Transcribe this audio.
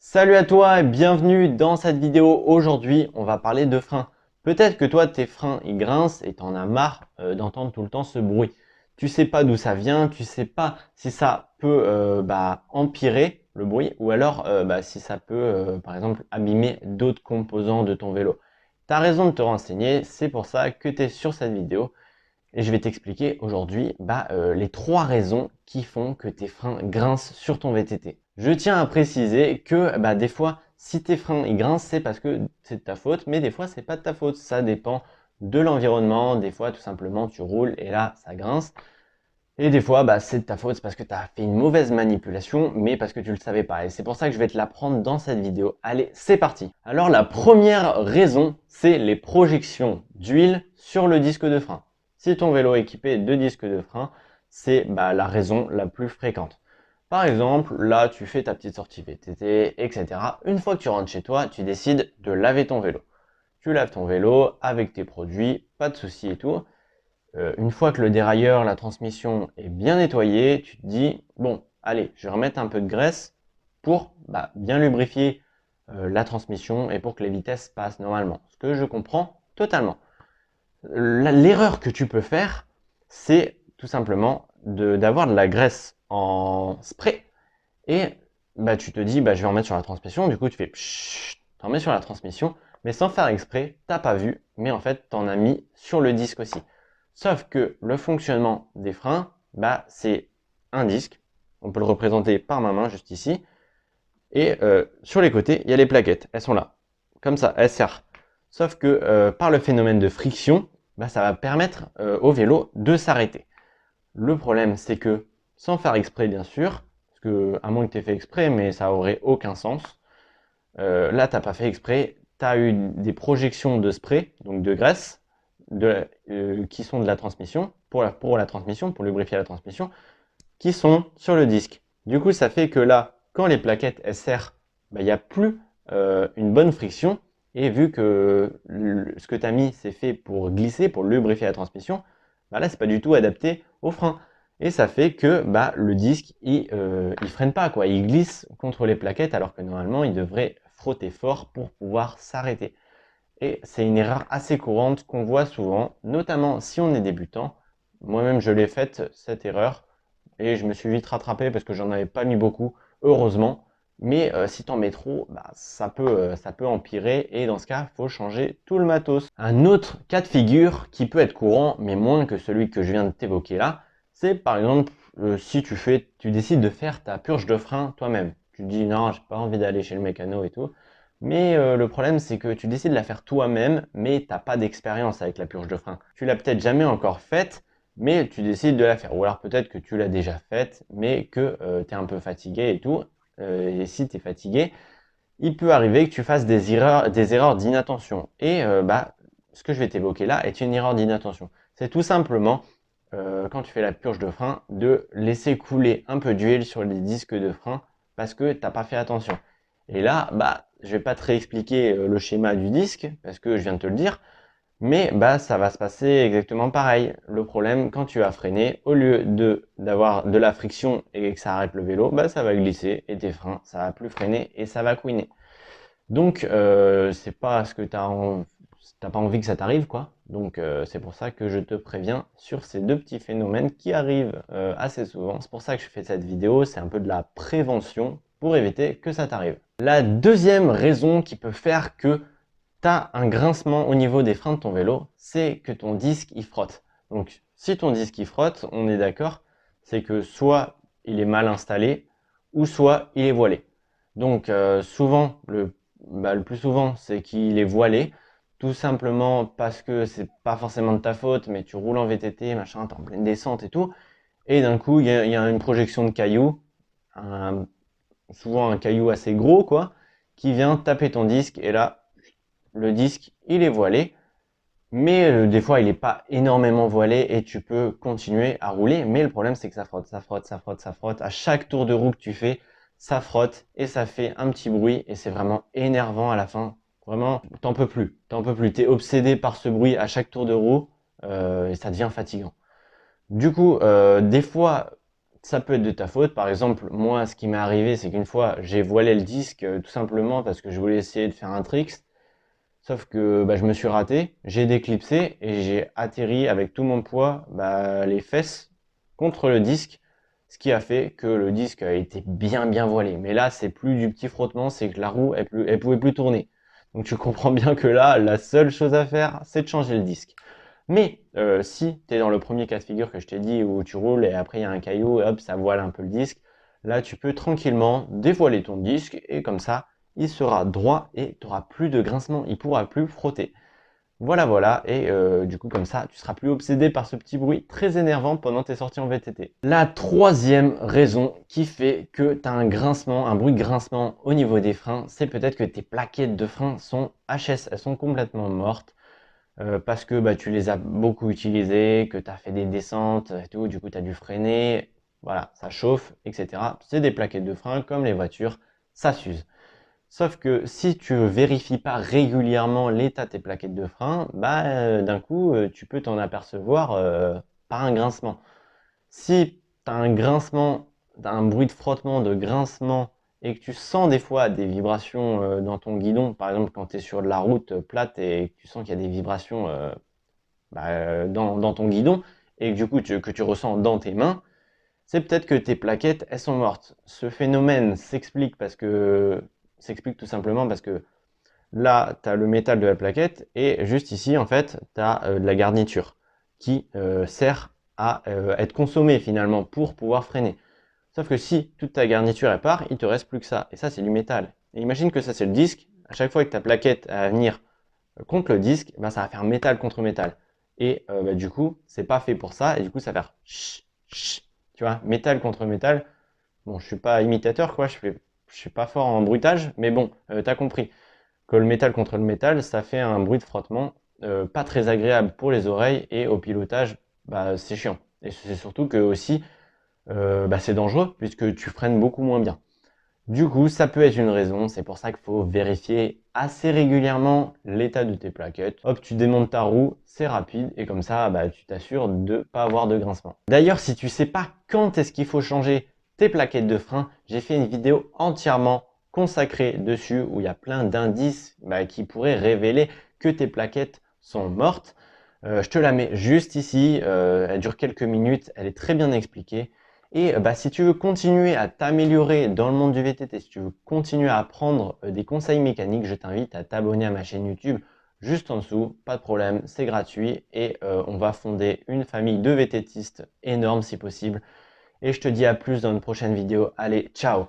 Salut à toi et bienvenue dans cette vidéo. Aujourd'hui, on va parler de freins. Peut-être que toi, tes freins, ils grincent et t'en as marre d'entendre tout le temps ce bruit. Tu sais pas d'où ça vient, tu sais pas si ça peut empirer le bruit ou alors si ça peut, par exemple, abîmer d'autres composants de ton vélo. Tu as raison de te renseigner, c'est pour ça que tu es sur cette vidéo. Et je vais t'expliquer aujourd'hui les 3 raisons qui font que tes freins grincent sur ton VTT. Je tiens à préciser que des fois, si tes freins ils grincent, c'est parce que c'est de ta faute, mais des fois, c'est pas de ta faute. Ça dépend de l'environnement. Des fois, tout simplement, tu roules et là, ça grince. Et des fois, c'est de ta faute, c'est parce que tu as fait une mauvaise manipulation, mais parce que tu le savais pas. Et c'est pour ça que je vais te l'apprendre dans cette vidéo. Allez, c'est parti. Alors, la première raison, c'est les projections d'huile sur le disque de frein. Si ton vélo est équipé de disques de frein, c'est la raison la plus fréquente. Par exemple, là, tu fais ta petite sortie VTT, etc. Une fois que tu rentres chez toi, tu décides de laver ton vélo. Tu laves ton vélo avec tes produits, pas de souci et tout. Une fois que le dérailleur, la transmission est bien nettoyée, tu te dis, bon, allez, je vais remettre un peu de graisse pour bien lubrifier la transmission et pour que les vitesses passent normalement. Ce que je comprends totalement. L'erreur que tu peux faire, c'est tout simplement d'avoir de la graisse en spray et tu te dis, je vais en mettre sur la transmission. Du coup, tu fais, t'en mets sur la transmission, mais sans faire exprès, t'as pas vu, mais en fait, t'en as mis sur le disque aussi. Sauf que le fonctionnement des freins, c'est un disque. On peut le représenter par ma main, juste ici. Et sur les côtés, il y a les plaquettes. Elles sont là. Comme ça, elles serrent. Sauf que par le phénomène de friction, ça va permettre au vélo de s'arrêter. Le problème, c'est que, sans faire exprès, bien sûr, parce que, à moins que tu aies fait exprès, mais ça aurait aucun sens, là, tu n'as pas fait exprès, tu as eu des projections de spray, donc de graisse, qui sont de la transmission, pour la transmission, pour lubrifier la transmission, qui sont sur le disque. Du coup, ça fait que là, quand les plaquettes elles serrent, il n'y a plus une bonne friction, et vu que ce que tu as mis, c'est fait pour glisser, pour lubrifier la transmission, là, c'est pas du tout adapté au frein. Et ça fait que le disque, il freine pas, quoi. Il glisse contre les plaquettes, alors que normalement, il devrait frotter fort pour pouvoir s'arrêter. Et c'est une erreur assez courante qu'on voit souvent, notamment si on est débutant. Moi-même, je l'ai faite, cette erreur, et je me suis vite rattrapé parce que j'en avais pas mis beaucoup, heureusement. Mais si t'en mets trop, ça peut empirer et dans ce cas, il faut changer tout le matos. Un autre cas de figure qui peut être courant, mais moins que celui que je viens de t'évoquer là, c'est par exemple si tu décides de faire ta purge de frein toi-même. Tu te dis non, j'ai pas envie d'aller chez le mécano et tout. Mais le problème, c'est que tu décides de la faire toi-même, mais t'as pas d'expérience avec la purge de frein. Tu l'as peut-être jamais encore faite, mais tu décides de la faire. Ou alors peut-être que tu l'as déjà faite, mais que tu es un peu fatigué et tout. Et si tu es fatigué, il peut arriver que tu fasses des erreurs d'inattention. Et ce que je vais t'évoquer là est une erreur d'inattention. C'est tout simplement, quand tu fais la purge de frein, de laisser couler un peu d'huile sur les disques de frein parce que tu n'as pas fait attention. Et là, je vais pas te réexpliquer le schéma du disque parce que je viens de te le dire, mais ça va se passer exactement pareil. Le problème, quand tu vas freiner, au lieu d'avoir de la friction et que ça arrête le vélo, ça va glisser et tes freins, ça va plus freiner et ça va couiner. Donc c'est pas ce que t'as pas envie que ça t'arrive, quoi. Donc c'est pour ça que je te préviens sur ces deux petits phénomènes qui arrivent assez souvent. C'est pour ça que je fais cette vidéo, c'est un peu de la prévention pour éviter que ça t'arrive. La deuxième raison qui peut faire que tu as un grincement au niveau des freins de ton vélo, c'est que ton disque il frotte. Donc si ton disque il frotte, on est d'accord, c'est que soit il est mal installé ou soit il est voilé. Donc souvent, le plus souvent, c'est qu'il est voilé, tout simplement parce que c'est pas forcément de ta faute, mais tu roules en VTT, machin, t'es en pleine descente et tout, et d'un coup il y a une projection de cailloux, un- souvent un caillou assez gros quoi, qui vient taper ton disque, et là le disque, il est voilé, mais des fois, il n'est pas énormément voilé et tu peux continuer à rouler. Mais le problème, c'est que ça frotte, ça frotte, ça frotte, ça frotte. À chaque tour de roue que tu fais, ça frotte et ça fait un petit bruit et c'est vraiment énervant à la fin. Vraiment, t'en peux plus. T'en peux plus. T'es obsédé par ce bruit à chaque tour de roue et ça devient fatigant. Du coup, des fois, ça peut être de ta faute. Par exemple, moi, ce qui m'est arrivé, c'est qu'une fois, j'ai voilé le disque tout simplement parce que je voulais essayer de faire un trick. Sauf que bah, je me suis raté, j'ai déclipsé et j'ai atterri avec tout mon poids, bah, les fesses contre le disque, ce qui a fait que le disque a été bien voilé. Mais là, c'est plus du petit frottement, c'est que la roue, elle pouvait plus tourner. Donc tu comprends bien que là, la seule chose à faire, c'est de changer le disque. Mais si tu es dans le premier cas de figure que je t'ai dit, où tu roules et après il y a un caillou et hop, ça voile un peu le disque, là tu peux tranquillement dévoiler ton disque et comme ça, il sera droit et tu n'auras plus de grincement, il ne pourra plus frotter. Voilà, et du coup comme ça, tu seras plus obsédé par ce petit bruit très énervant pendant tes sorties en VTT. La troisième raison qui fait que tu as un grincement, un bruit de grincement au niveau des freins, c'est peut-être que tes plaquettes de frein sont HS, elles sont complètement mortes. Parce que bah, tu les as beaucoup utilisées, que tu as fait des descentes et tout, du coup tu as dû freiner, voilà, ça chauffe, etc. C'est des plaquettes de frein comme les voitures, ça s'use. Sauf que si tu ne vérifies pas régulièrement l'état de tes plaquettes de frein, bah, d'un coup, tu peux t'en apercevoir par un grincement. Si tu as un grincement, un bruit de frottement, de grincement, et que tu sens des fois des vibrations dans ton guidon, par exemple quand tu es sur de la route plate et que tu sens qu'il y a des vibrations dans ton guidon, et que du coup que tu ressens dans tes mains, c'est peut-être que tes plaquettes, elles sont mortes. Ce phénomène s'explique tout simplement parce que là, tu as le métal de la plaquette et juste ici, en fait, tu as de la garniture qui sert à être consommée finalement pour pouvoir freiner. Sauf que si toute ta garniture est part, il te reste plus que ça. Et ça, c'est du métal. Et imagine que ça, c'est le disque. À chaque fois que ta plaquette va venir contre le disque, ben, ça va faire métal contre métal. Et bah, du coup, c'est pas fait pour ça. Et du coup, ça va faire tu vois, métal contre métal. Bon, je suis pas imitateur, quoi. Je suis pas fort en bruitage, mais bon, t'as compris que le métal contre le métal, ça fait un bruit de frottement pas très agréable pour les oreilles et au pilotage, bah, c'est chiant. Et c'est surtout que aussi, bah, c'est dangereux puisque tu freines beaucoup moins bien. Du coup, ça peut être une raison, c'est pour ça qu'il faut vérifier assez régulièrement l'état de tes plaquettes. Hop, tu démontes ta roue, c'est rapide et comme ça, bah, tu t'assures de ne pas avoir de grincement. D'ailleurs, si tu sais pas quand est-ce qu'il faut changer tes plaquettes de frein, j'ai fait une vidéo entièrement consacrée dessus où il y a plein d'indices bah, qui pourraient révéler que tes plaquettes sont mortes. Je te la mets juste ici, elle dure quelques minutes, elle est très bien expliquée. Et bah, si tu veux continuer à t'améliorer dans le monde du VTT, si tu veux continuer à apprendre des conseils mécaniques, je t'invite à t'abonner à ma chaîne YouTube juste en dessous, pas de problème, c'est gratuit et on va fonder une famille de VTTistes énorme si possible. Et je te dis à plus dans une prochaine vidéo. Allez, ciao!